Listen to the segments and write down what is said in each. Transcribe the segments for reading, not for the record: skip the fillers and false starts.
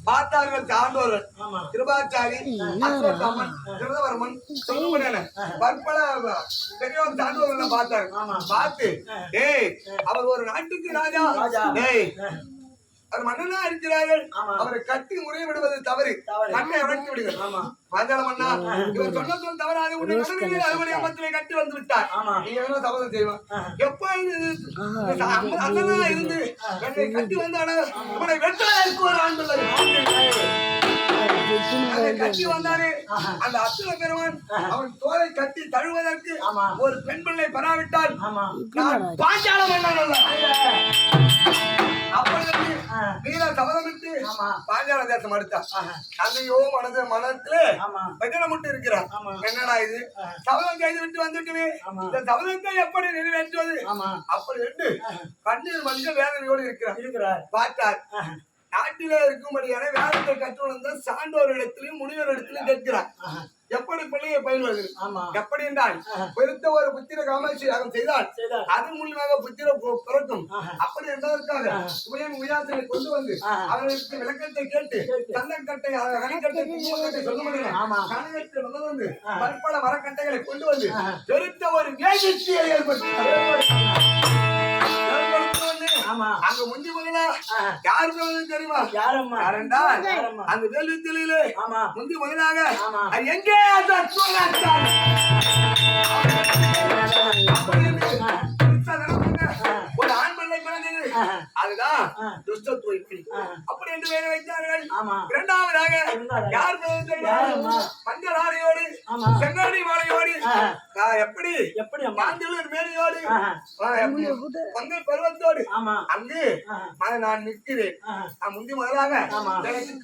பார்த்தார்கள் சான்றோர்கள் திருபாச்சாரி அசோகமன் திருதவர்மன் சொல்லுமேன பற்பல பெரியவர் சான்றோர்கள் பார்த்தாரு. பார்த்து ஏய் அவர் ஒரு நாட்டுக்கு ராஜா, ஏய் அவர் மன்னனா இருக்கிறார்கள், அவரை கட்டி முறைய விடுவது தவறு, மண்ணை அழைத்து விடுங்கள். பாஞ்சால மன்னா இவர் சொன்ன சொல் தவறாக உன்னை மனதில் அறுவடை அம்பத்திலே கட்டி வந்து விட்டார், நீ எவ்வளவு தவறு செய்வான். எப்பொழுது அண்ணனா இருந்து என்னை கட்டி வந்தானோ உன்னை வெட்டலா இருக்கு ஒரு ஆண்டு கட்டி வந்தாரு. அந்த அசுர பெருமான் அவன் தோலை கட்டி தழுவதற்கு ஒரு பெண் பிள்ளை பெறாவிட்டால் பாஞ்சால மன்னன் வீர சபதமிட்டு பாஞ்சால தேசம் அடுத்தார். அங்கேயோ மனத்திலே வெங்கடமுட்டு இருக்கிறார். என்னடா இது சபதம் செய்து விட்டு வந்துட்டுமே, இந்த சபதத்தை எப்படி நிறைவேற்றுவது அப்படி என்று கண்ணீர் மஞ்சள் வேதனையோடு இருக்கிறார். பார்த்தார் நாட்டிலே இருக்கும்படியான வேதத்தை கற்றுணர்ந்த சான்றோரிடத்திலும் முனிவரிடத்திலும் கேட்கிறார், எப்படி பிள்ளையை பயில்வது, எப்படி என்றால் பெருத்த ஒரு புத்திர காமாட்சி யாகம் செய்தால் அதன் மூலியமாக புத்திர பிறக்கும். அப்படி என்பதற்காக உயாசனை கொண்டு வந்து அவர்களுக்கு விளக்கத்தை கேட்டு தந்தக்கட்டை கனிக்கட்டை குங்குமக்கட்டை சொல்ல முடியும் கனகத்தை வந்து பற்பல மரக்கட்டைகளை கொண்டு வந்து பெருத்த ஒரு வேதிச்சியை ஏற்படுத்தி அங்க முந்தி முதல்ல யாருக்கு தெரியுமா? அந்த வேலுத்திலே முந்தி முதலாக எங்கே ஒரு ஆண் பிள்ளை பிறந்தது, அதுதான் துஷ்டத்துவ. அப்படி என்று வேலை வைத்தார்கள். இரண்டாவதாக யார் மஞ்சள் ஆடையோடு செங்கடி மாலையோடு எப்படி மாஞ்சலூர் மேலையோடு பொங்கல் பருவத்தோடு அங்கு நான் நிற்கிறேன். முந்தி முதலாக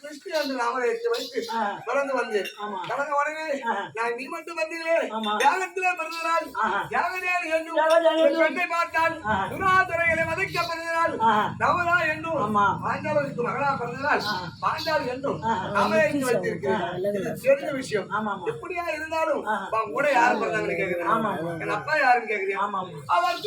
கிறிஸ்து என்று நாமத்தை வைத்து பிறந்து வந்தேன். கடந்த உடனே நான் நீ மட்டும் வந்தீங்களே தியாகத்திலே பிறந்தனால் தியாகதேவி என்றும் பெண்ணை பார்த்தால் துராதுரைகளை வதைக்க பிறந்தனால் நவரா என்றும் பாஞ்சாலுக்கு மகளா பிறந்தனால் பாஞ்சாலு என்றும் நாமத்தை வைத்திருக்கிறேன். தெரிஞ்ச விஷயம். எப்படியா இருந்தாலும் கூட யாரு பிறந்தாங்கன்னு கேட்கிறேன், என் அப்பா யாருன்னு கேட்கிறேன். அவர்